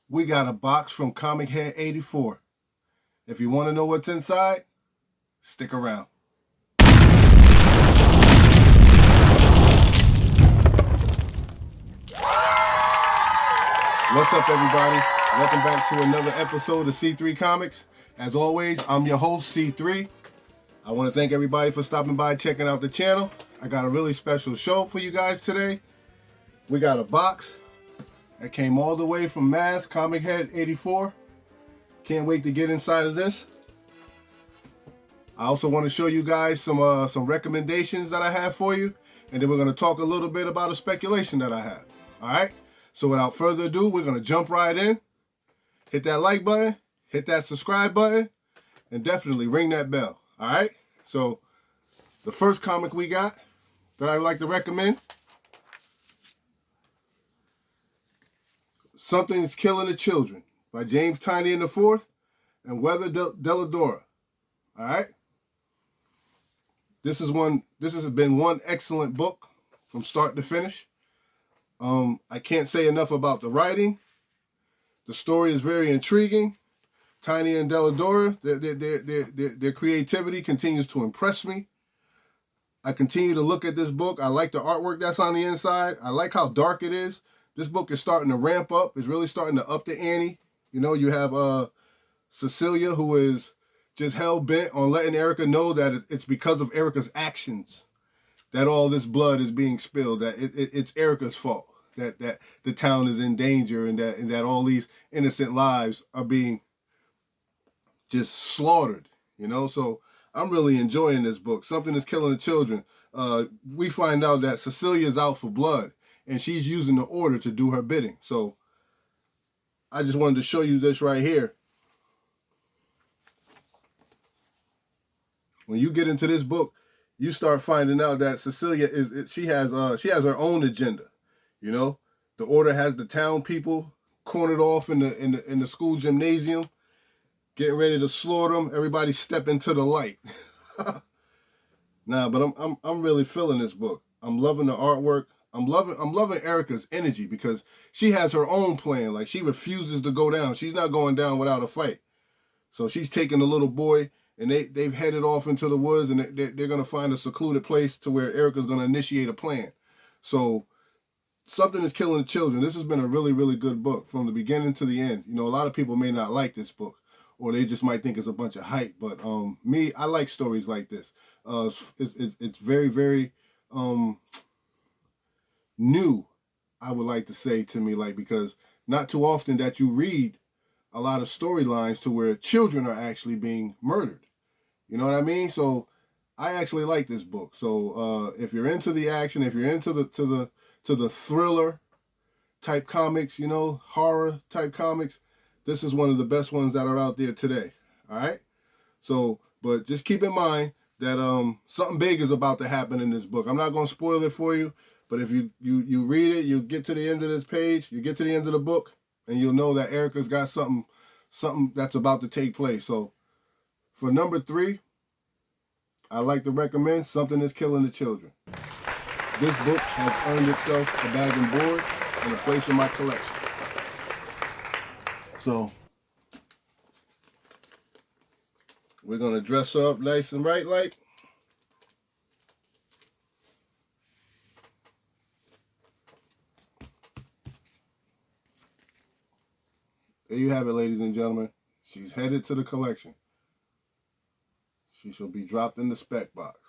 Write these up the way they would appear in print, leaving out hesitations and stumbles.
we got a box from Comic Head 84. If you want to know what's inside, stick around. What's up, everybody? Welcome back to another episode of C3 Comics. As always, I'm your host, C3. I want to thank everybody for stopping by, checking out the channel. I got a really special show for you guys today. We got a box that came all the way from Mass, Comic Head 84. Can't wait to get inside of this. I also want to show you guys some recommendations that I have for you, and then we're going to talk a little bit about a speculation that I have. All right? So without further ado, we're going to jump right in. Hit that like button, hit that subscribe button, and definitely ring that bell. All right? So the first comic we got that I'd like to recommend, Something's Killing the Children by James Tynion IV and Weather Deladora. All right? This has been one excellent book from start to finish. I can't say enough about the writing. The story is very intriguing. Tynion and Deladora, their creativity continues to impress me. I continue to look at this book. I like the artwork that's on the inside. I like how dark it is. This book is starting to ramp up. It's really starting to up the ante. You know, you have Cecilia, who is just hell-bent on letting Erica know that it's because of Erica's actions that all this blood is being spilled, that it's Erica's fault, that the town is in danger, and that all these innocent lives are being just slaughtered, you know? So I'm really enjoying this book. Something is Killing the Children. We find out that Cecilia's out for blood, and she's using the order to do her bidding. So I just wanted to show you this right here. When you get into this book, you start finding out that Cecilia she has her own agenda. You know, the order has the town people cornered off in the school gymnasium, getting ready to slaughter them. Everybody step into the light. Nah, but I'm really feeling this book. I'm loving the artwork. I'm loving Erica's energy because she has her own plan. Like, she refuses to go down. She's not going down without a fight. So she's taking the little boy, and they've headed off into the woods, and they're going to find a secluded place to where Erica's going to initiate a plan. So Something is Killing the Children. This has been a really, really good book from the beginning to the end. You know, a lot of people may not like this book, or they just might think it's a bunch of hype. But me, I like stories like this. It's very, very new, I would like to say, to me, like, because not too often that you read a lot of storylines to where children are actually being murdered. You know what I mean? So I actually like this book. So if you're into the action, if you're into the thriller type comics, you know, horror type comics, this is one of the best ones that are out there today. All right? So, but just keep in mind that something big is about to happen in this book. I'm not going to spoil it for you, but if you read it, you get to the end of this page, you get to the end of the book, and you'll know that Erica's got something that's about to take place. So for number 3, I like to recommend Something is Killing the Children. This book has earned itself a bag and board and a place in my collection. So we're going to dress her up nice and right like. There you have it, ladies and gentlemen. She's headed to the collection. She shall be dropped in the spec box.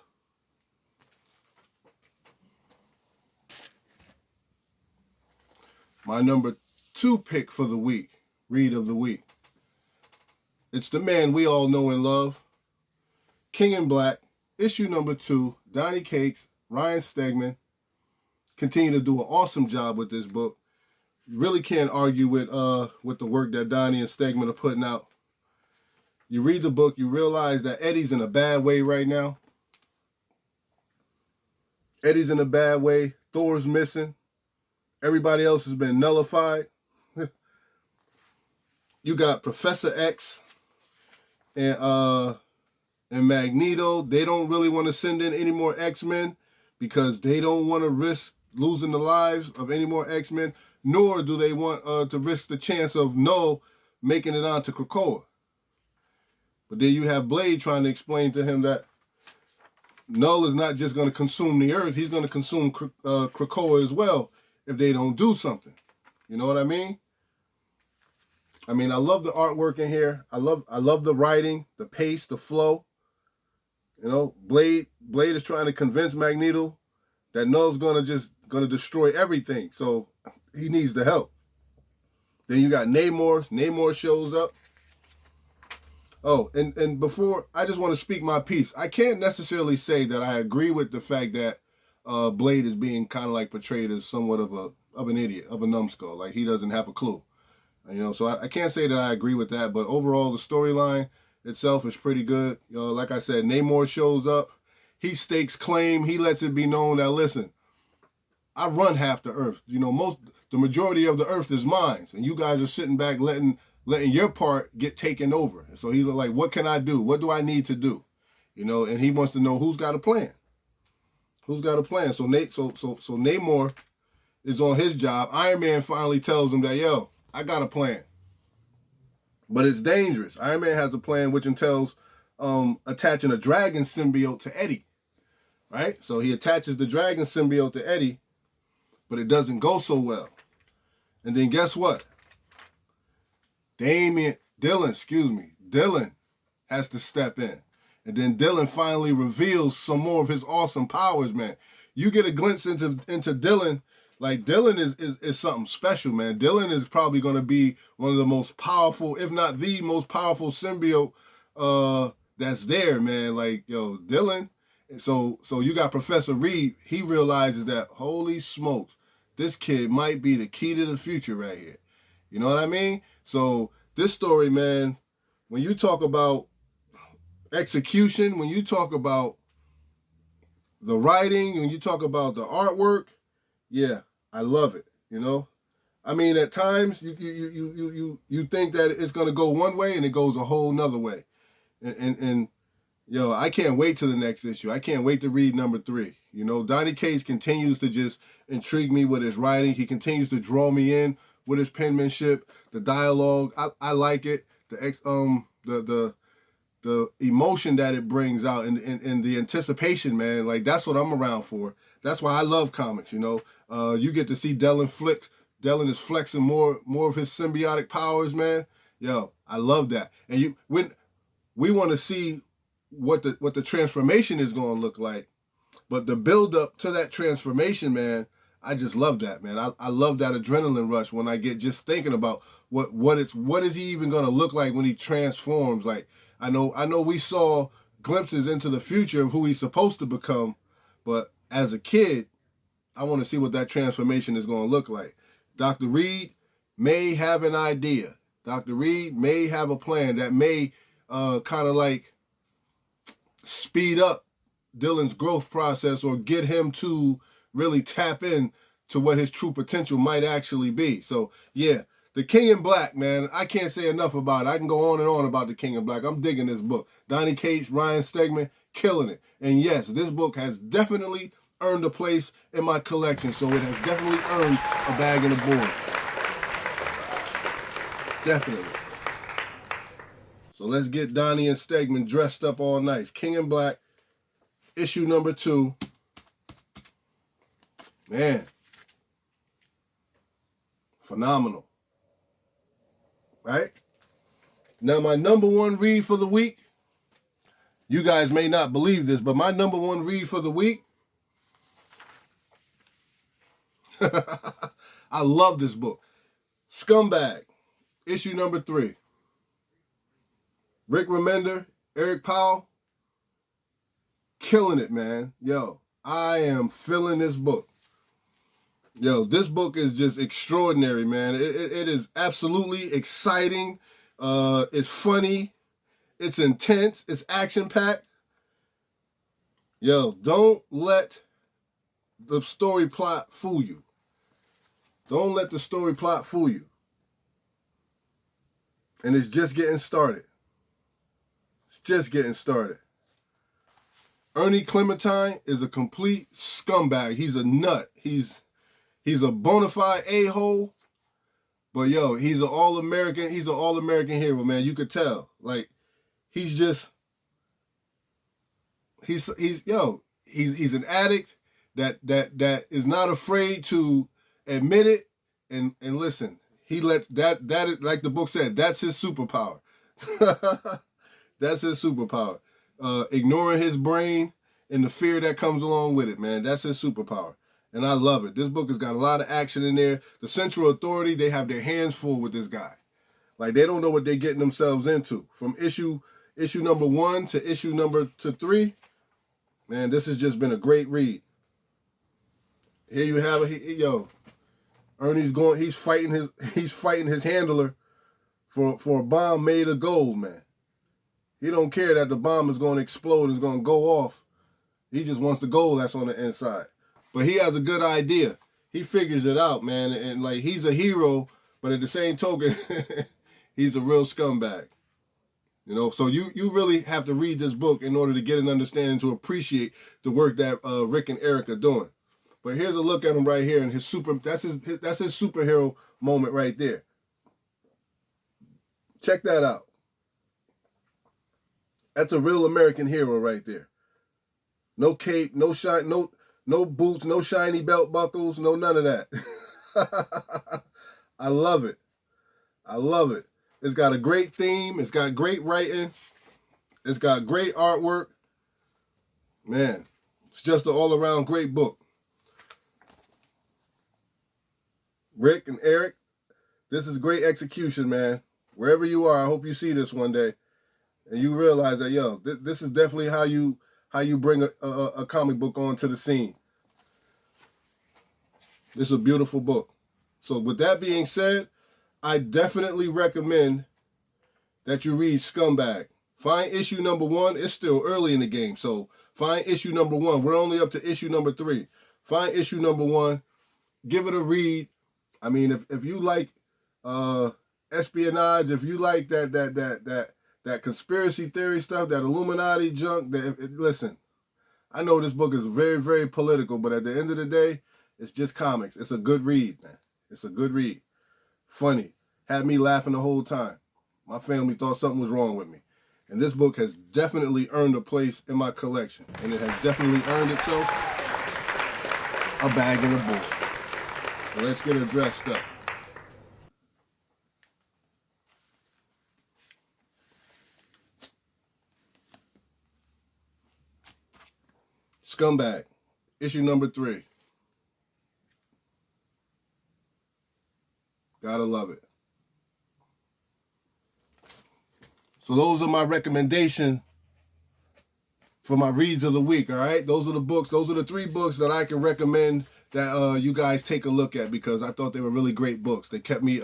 My number 2 pick for the week, read of the week. It's the man we all know and love, King in Black, issue number 2, Donnie Cates, Ryan Stegman. Continue to do an awesome job with this book. You really can't argue with the work that Donnie and Stegman are putting out. You read the book, you realize that Eddie's in a bad way right now. Eddie's in a bad way. Thor's missing. Everybody else has been nullified. You got Professor X and Magneto. They don't really want to send in any more X-Men because they don't want to risk losing the lives of any more X-Men. nor do they want to risk the chance of Null making it onto Krakoa. But then you have Blade trying to explain to him that Null is not just going to consume the Earth, he's going to consume Krakoa as well if they don't do something. You know what I mean? I mean, I love the artwork in here. I love the writing, the pace, the flow. You know, Blade is trying to convince Magneto that Null's gonna destroy everything. So he needs the help. Then you got Namor. Namor shows up. Oh, and before, I just want to speak my piece. I can't necessarily say that I agree with the fact that Blade is being kind of like portrayed as somewhat of an idiot, of a numbskull. Like he doesn't have a clue. You know, so I can't say that I agree with that, but overall the storyline itself is pretty good. You know, like I said, Namor shows up, he stakes claim, he lets it be known that, listen, I run half the Earth. You know, the majority of the Earth is mine, and you guys are sitting back letting your part get taken over. And so he's like, what can I do? What do I need to do? You know, and he wants to know who's got a plan. Who's got a plan? So Namor is on his job. Iron Man finally tells him that, yo, I got a plan. But it's dangerous. Iron Man has a plan which entails attaching a dragon symbiote to Eddie. Right? So he attaches the dragon symbiote to Eddie, but it doesn't go so well. And then guess what? Dylan has to step in. And then Dylan finally reveals some more of his awesome powers, man. You get a glimpse into Dylan. Like, Dylan is something special, man. Dylan is probably going to be one of the most powerful, if not the most powerful symbiote that's there, man. Like, yo, Dylan. So you got Professor Reed. He realizes that, holy smokes, this kid might be the key to the future right here. You know what I mean? So this story, man, when you talk about execution, when you talk about the writing, when you talk about the artwork, yeah, I love it. You know, I mean, at times you think that it's gonna go one way and it goes a whole nother way, and yo, I can't wait till the next issue. I can't wait to read number 3. You know, Donny Cates continues to just intrigue me with his writing. He continues to draw me in with his penmanship, the dialogue. I like it. The emotion that it brings out and the anticipation, man. Like, that's what I'm around for. That's why I love comics, you know. You get to see Dylan flex. Dylan is flexing more of his symbiotic powers, man. Yo, I love that. And when we want to see what the transformation is going to look like, but the build up to that transformation, man, I just love that, man. I love that adrenaline rush when I get just thinking about what is he even going to look like when he transforms. Like, I know we saw glimpses into the future of who he's supposed to become, but as a kid, I want to see what that transformation is going to look like. Dr. Reed may have an idea. Dr. Reed may have a plan that may kind of like speed up Dylan's growth process or get him to really tap in to what his true potential might actually be. So, yeah, The King in Black, man, I can't say enough about it. I can go on and on about The King in Black. I'm digging this book. Donny Cates, Ryan Stegman, killing it. And yes, this book has definitely earned a place in my collection, so it has definitely earned a bag in the board. Definitely. So let's get Donny and Stegman dressed up all nice. King in Black, issue number 2. Man. Phenomenal. Right? Now, my number 1 read for the week, you guys may not believe this, but my number 1 read for the week, I love this book. Scumbag, issue number 3. Rick Remender, Eric Powell, killing it, man. Yo, I am feeling this book. Yo, this book is just extraordinary, man. It is absolutely exciting. It's funny. It's intense. It's action-packed. Yo, don't let the story plot fool you. Don't let the story plot fool you. And it's just getting started. It's just getting started. Ernie Clementine is a complete scumbag. He's a nut. He's He's a bona fide a-hole, but yo, he's an all-American. He's an all-American hero, man. You could tell. Like, he's an addict that is not afraid to admit it and listen. He lets that is, like the book said, that's his superpower. That's his superpower. Ignoring his brain and the fear that comes along with it, man. That's his superpower. And I love it. This book has got a lot of action in there. The Central Authority, they have their hands full with this guy. Like, they don't know what they're getting themselves into. From issue number 1 to issue number 3, man, this has just been a great read. Here you have it. Ernie's going. He's fighting his handler for a bomb made of gold, man. He don't care that the bomb is going to explode, it's going to go off. He just wants the gold that's on the inside. But he has a good idea. He figures it out, man. And like, he's a hero, but at the same token, he's a real scumbag. You know, so you really have to read this book in order to get an understanding, to appreciate the work that Rick and Eric are doing. But here's a look at him right here, and that's his superhero moment right there. Check that out. That's a real American hero right there. No cape, no shine, no boots, no shiny belt buckles, no none of that. I love it. I love it. It's got a great theme. It's got great writing. It's got great artwork. Man, it's just an all-around great book. Rick and Eric, this is great execution, man. Wherever you are, I hope you see this one day, and you realize that, yo, this is definitely how you bring a comic book onto the scene. This is a beautiful book. So with that being said, I definitely recommend that you read Scumbag. Find issue number 1. It's still early in the game, so find issue number 1. We're only up to issue number 3. Find issue number 1. Give it a read. I mean, if you like espionage, if you like that conspiracy theory stuff, that Illuminati junk, listen, I know this book is very, very political, but at the end of the day, it's just comics. It's a good read, man. It's a good read. Funny. Had me laughing the whole time. My family thought something was wrong with me. And this book has definitely earned a place in my collection. And it has definitely earned itself a bag and a board. So let's get her dressed up. Scumbag, issue number 3. Gotta love it. So those are my recommendations for my reads of the week, all right? Those are the books. Those are the 3 books that I can recommend that you guys take a look at, because I thought they were really great books. They kept me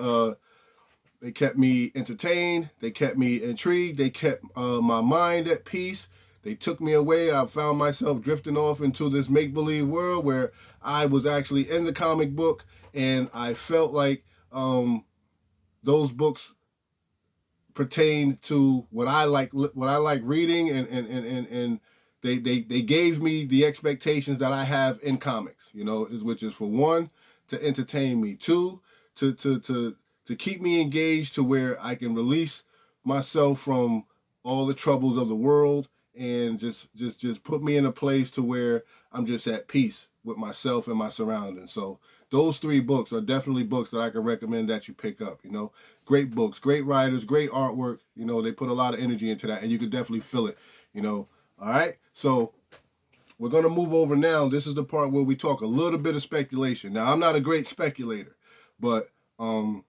entertained. They kept me intrigued. They kept my mind at peace. They took me away. I found myself drifting off into this make-believe world where I was actually in the comic book, and I felt like those books pertain to what I like reading, and they gave me the expectations that I have in comics, you know, which is, for 1, to entertain me, 2, to keep me engaged to where I can release myself from all the troubles of the world, and just put me in a place to where I'm just at peace with myself and my surroundings. So those 3 books are definitely books that I can recommend that you pick up, you know. Great books, great writers, great artwork. You know, they put a lot of energy into that, and you can definitely feel it, you know. All right, so we're going to move over now. This is the part where we talk a little bit of speculation. Now, I'm not a great speculator, but I'm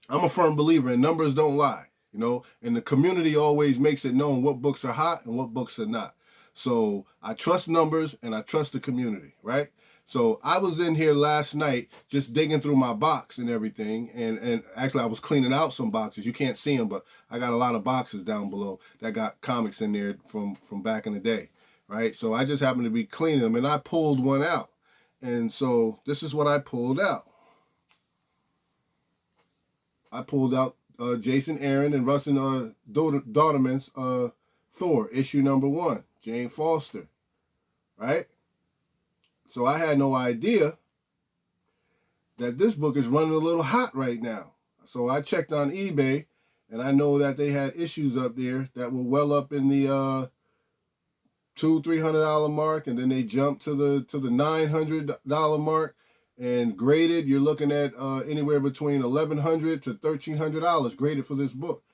a firm believer in numbers don't lie, you know, and the community always makes it known what books are hot and what books are not. So I trust numbers and I trust the community, right? So I was in here last night just digging through my box and everything, and actually I was cleaning out some boxes. You can't see them, but I got a lot of boxes down below that got comics in there from back in the day, right? So I just happened to be cleaning them, and I pulled one out. And so this is what I pulled out. I pulled out Jason Aaron and Rustin Dauterman's Thor, issue number 1, Jane Foster, right? So I had no idea that this book is running a little hot right now. So I checked on eBay, and I know that they had issues up there that were well up in the $200-300 mark, and then they jumped to the $900 mark. And graded, you're looking at anywhere between $1,100 to $1,300 graded for this book.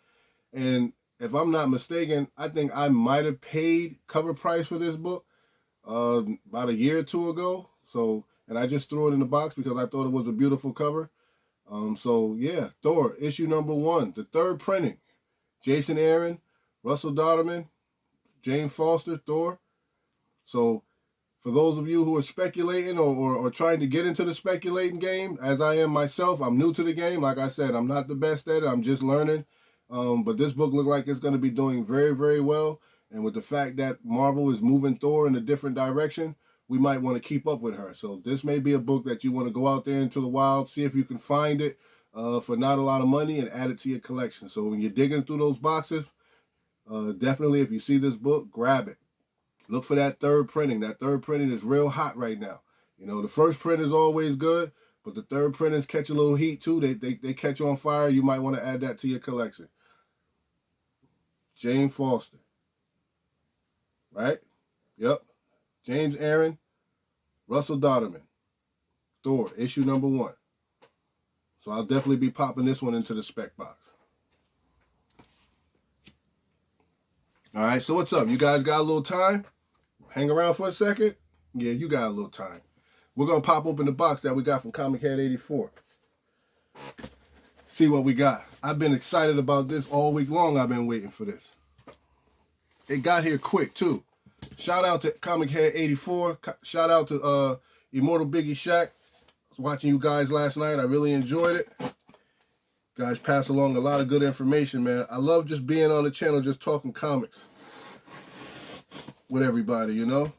And if I'm not mistaken, I think I might have paid cover price for this book about a year or two ago. So, and I just threw it in the box because I thought it was a beautiful cover. So yeah, Thor, issue number 1, the 3rd printing. Jason Aaron, Russell Dodderman, Jane Foster, Thor. So for those of you who are speculating or trying to get into the speculating game, as I am myself, I'm new to the game. Like I said, I'm not the best at it. I'm just learning. But this book looks like it's going to be doing very, very well. And with the fact that Marvel is moving Thor in a different direction, we might want to keep up with her. So this may be a book that you want to go out there into the wild, see if you can find it for not a lot of money and add it to your collection. So when you're digging through those boxes, definitely if you see this book, grab it. Look for that 3rd printing. That 3rd printing is real hot right now. You know, the 1st print is always good, but the 3rd printings catch a little heat too. They catch on fire. You might want to add that to your collection. Jane Foster. Right? Yep. James Aaron, Russell Dodderman. Thor, issue number 1. So I'll definitely be popping this one into the spec box. All right, so what's up? You guys got a little time? Hang around for a second? Yeah, you got a little time. We're going to pop open the box that we got from Comic Head 84. See what we got. I've been excited about this all week long. I've been waiting for this. It got here quick, too. Shout out to Comic Head 84. Shout out to Immortal Biggie Shaq. I was watching you guys last night. I really enjoyed it. Guys pass along a lot of good information, man. I love just being on the channel, just talking comics with everybody, you know?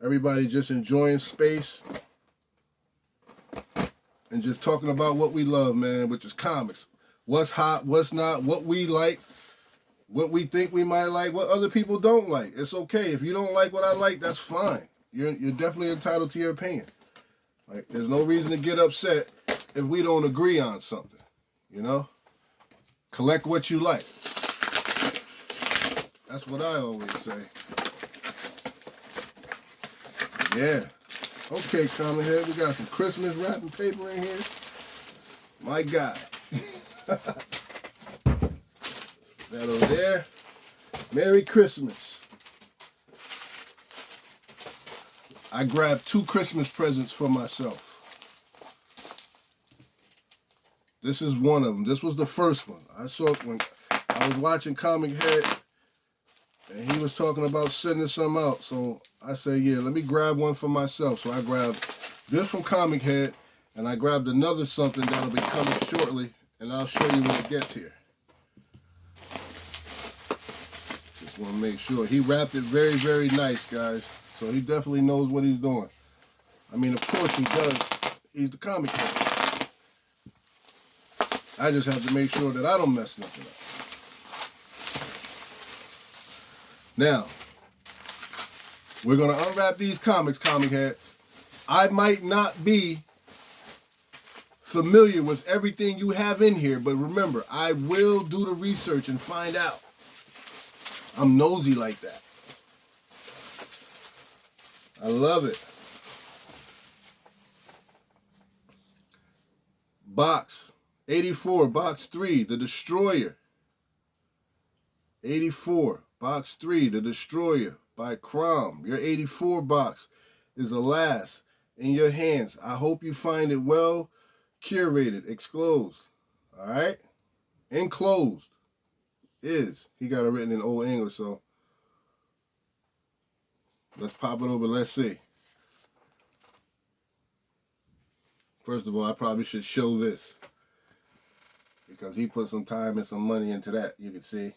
Everybody just enjoying space and just talking about what we love, man, which is comics. What's hot, what's not, what we like, what we think we might like, what other people don't like. It's okay. If you don't like what I like, that's fine. You're definitely entitled to your opinion. Like, there's no reason to get upset if we don't agree on something, you know? Collect what you like. That's what I always say. Yeah. Okay, Comic Head, we got some Christmas wrapping paper in here. My God. That over there. Merry Christmas. I grabbed 2 Christmas presents for myself. This is one of them. This was the first one. I saw it when I was watching Comic Head, and he was talking about sending some out. So I said, yeah, let me grab one for myself. So I grabbed this from Comic Head, and I grabbed another something that'll be coming shortly, and I'll show you when it gets here. Just want to make sure. He wrapped it very, very nice, guys. So he definitely knows what he's doing. I mean, of course he does. He's the Comic Head. I just have to make sure that I don't mess nothing up. Now, we're going to unwrap these comics, Comic Head. I might not be familiar with everything you have in here, but remember, I will do the research and find out. I'm nosy like that. I love it. Box 84, box 3, The Destroyer. 84, box 3, The Destroyer by Crom. Your 84 box is the last in your hands. I hope you find it well curated, enclosed. All right? Enclosed is. He got it written in Old English, so let's pop it over. Let's see. First of all, I probably should show this because he put some time and some money into that. You can see.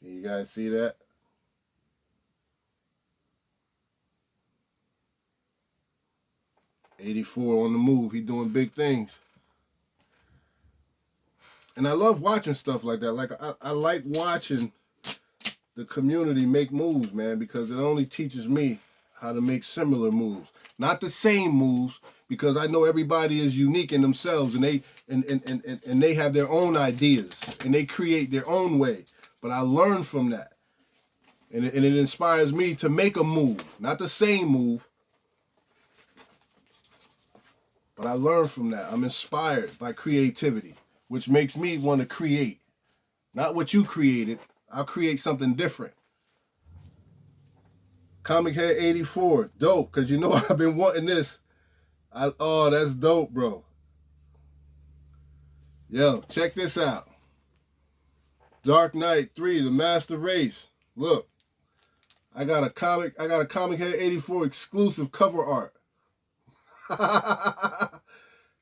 Can you guys see that? '84 on the move. He doing big things. And I love watching stuff like that. Like I like watching the community make moves, man, because it only teaches me how to make similar moves. Not the same moves, because I know everybody is unique in themselves, and they have their own ideas, and they create their own way. But I learn from that. And it inspires me to make a move. Not the same move, but I learn from that. I'm inspired by creativity, which makes me want to create. Not what you created. I'll create something different. Comic Head 84. Dope, because you know I've been wanting this. Oh, that's dope, bro. Yo, check this out. Dark Knight 3, The Master Race. Look. I got a Comic Head 84 exclusive cover art.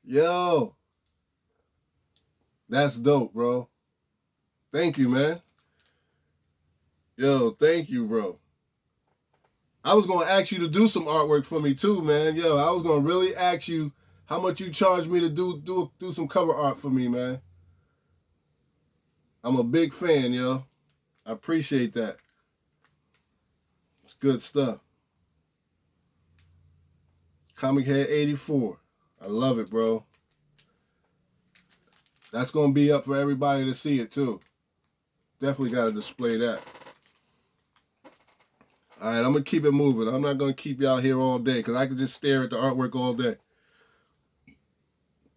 Yo. That's dope, bro. Thank you, man. Yo, thank you, bro. I was going to ask you to do some artwork for me too, man. Yo, I was going to really ask you how much you charge me to do some cover art for me, man. I'm a big fan, yo. I appreciate that. It's good stuff. Comic Head 84. I love it, bro. That's going to be up for everybody to see it, too. Definitely got to display that. All right, I'm going to keep it moving. I'm not going to keep y'all here all day because I could just stare at the artwork all day.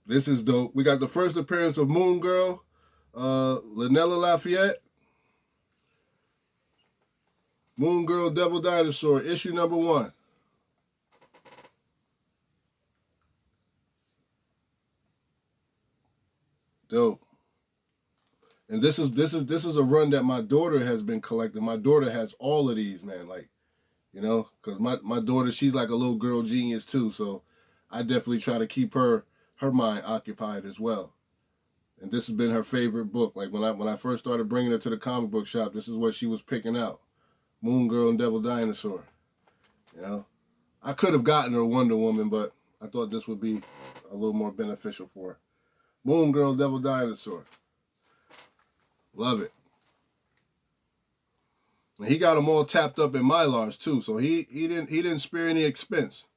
This is dope. We got the first appearance of Moon Girl, Lynella Lafayette. Moon Girl Devil Dinosaur, issue number 1. Dope. And this is a run that my daughter has been collecting. My daughter has all of these, man. Like, you know, because my daughter, she's like a little girl genius too. So I definitely try to keep her mind occupied as well. And this has been her favorite book. Like when I first started bringing her to the comic book shop, this is what she was picking out. Moon Girl and Devil Dinosaur. You know, I could have gotten her Wonder Woman, but I thought this would be a little more beneficial for her. Moon Girl, Devil Dinosaur. Love it. And he got them all tapped up in Mylars too, so he didn't spare any expense.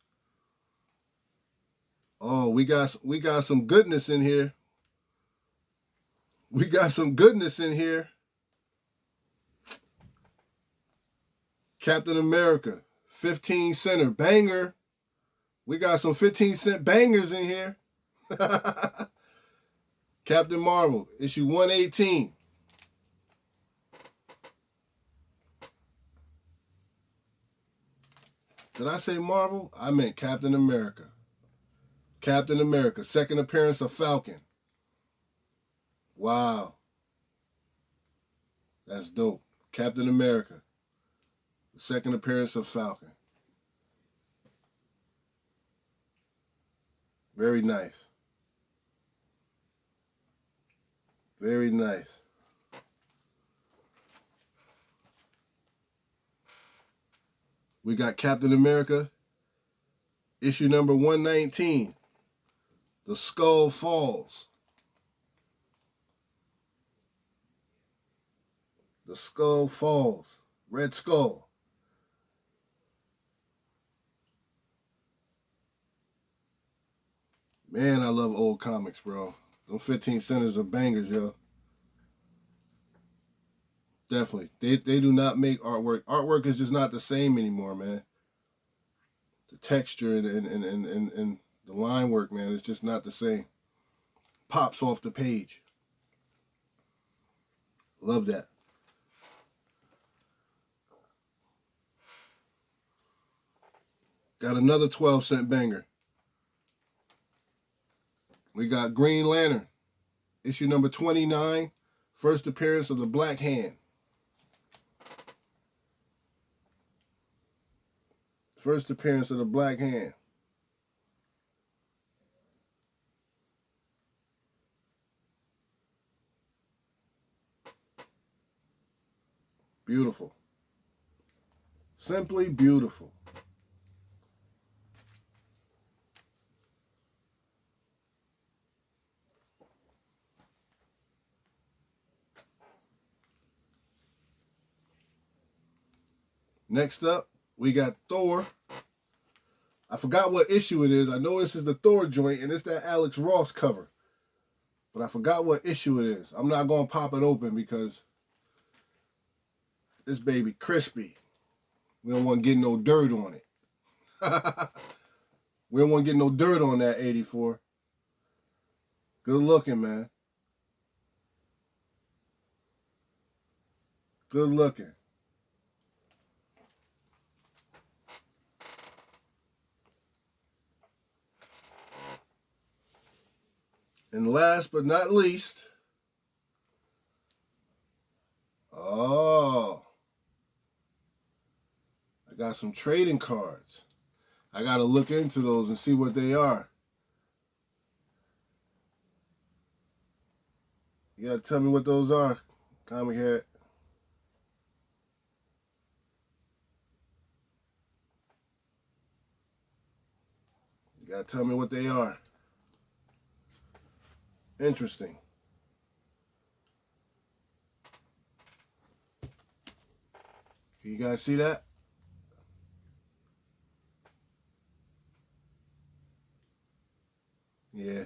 Oh, we got some goodness in here. We got some goodness in here. Captain America, 15 center banger. We got some 15-cent bangers in here. Captain Marvel, issue 118. Did I say Marvel? I meant Captain America. Captain America, second appearance of Falcon. Wow. That's dope. Captain America, the second appearance of Falcon. Very nice. Very nice. We got Captain America, issue number 119. The Skull Falls. The Skull Falls. Red Skull. Man, I love old comics, bro. Them 15 centers are bangers, yo. Definitely. They do not make artwork. Artwork is just not the same anymore, man. The texture and the line work, man, it's just not the same. Pops off the page. Love that. Got another 12-cent banger. We got Green Lantern, issue number 29, first appearance of the Black Hand. First appearance of the Black Hand. Beautiful. Simply beautiful. Next up, we got Thor. I forgot what issue it is. I know this is the Thor joint, and it's that Alex Ross cover. But I forgot what issue it is. I'm not going to pop it open because this baby crispy. We don't want to get no dirt on it. We don't want to get no dirt on that 84. Good looking, man. Good looking. And last but not least, I got some trading cards. I got to look into those and see what they are. You got to tell me what those are, Comic Head. You got to tell me what they are. Interesting. You guys see that? Yeah.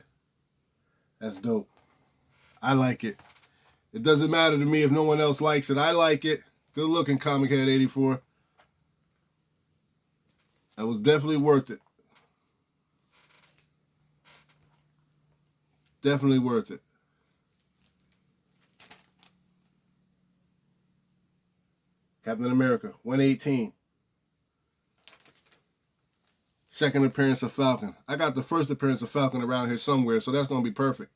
That's dope. I like it. It doesn't matter to me if no one else likes it. I like it. Good looking, Comic Head 84. That was definitely worth it. Definitely worth it. Captain America, 118. Second appearance of Falcon. I got the first appearance of Falcon around here somewhere, so that's going to be perfect.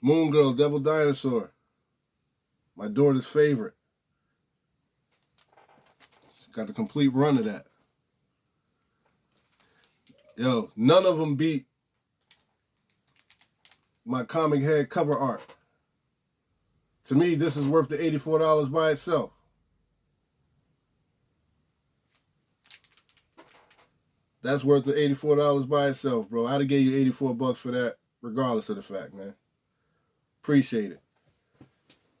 Moon Girl, Devil Dinosaur. My daughter's favorite. She's got the complete run of that. Yo, none of them beat my Comic Head cover art. To me, this is worth the $84 by itself. That's worth the $84 by itself, bro. I'd have gave you 84 bucks for that, regardless of the fact, man. Appreciate it.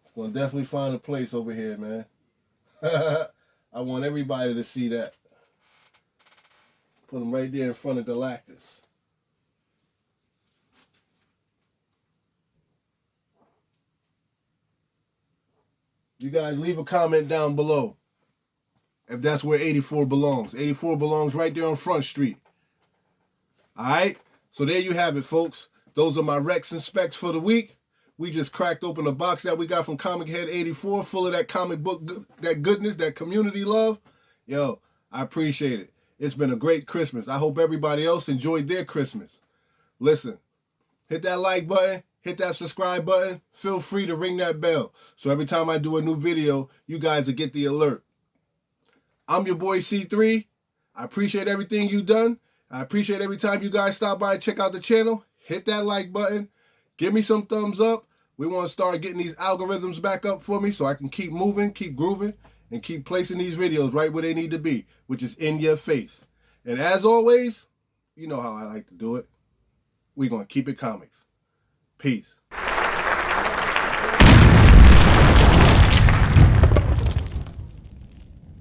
It's gonna definitely find a place over here, man. I want everybody to see that. Put them right there in front of Galactus. You guys leave a comment down below if that's where 84 belongs. 84 belongs right there on Front Street. All right? So there you have it, folks. Those are my Recs and Specs for the week. We just cracked open a box that we got from Comic Head 84, full of that comic book, that goodness, that community love. Yo, I appreciate it. It's been a great Christmas. I hope everybody else enjoyed their Christmas. Listen, hit that like button. Hit that subscribe button. Feel free to ring that bell. So every time I do a new video, you guys will get the alert. I'm your boy C3. I appreciate everything you've done. I appreciate every time you guys stop by and check out the channel. Hit that like button. Give me some thumbs up. We want to start getting these algorithms back up for me so I can keep moving, keep grooving, and keep placing these videos right where they need to be, which is in your face. And as always, you know how I like to do it. We're going to keep it comics. Peace.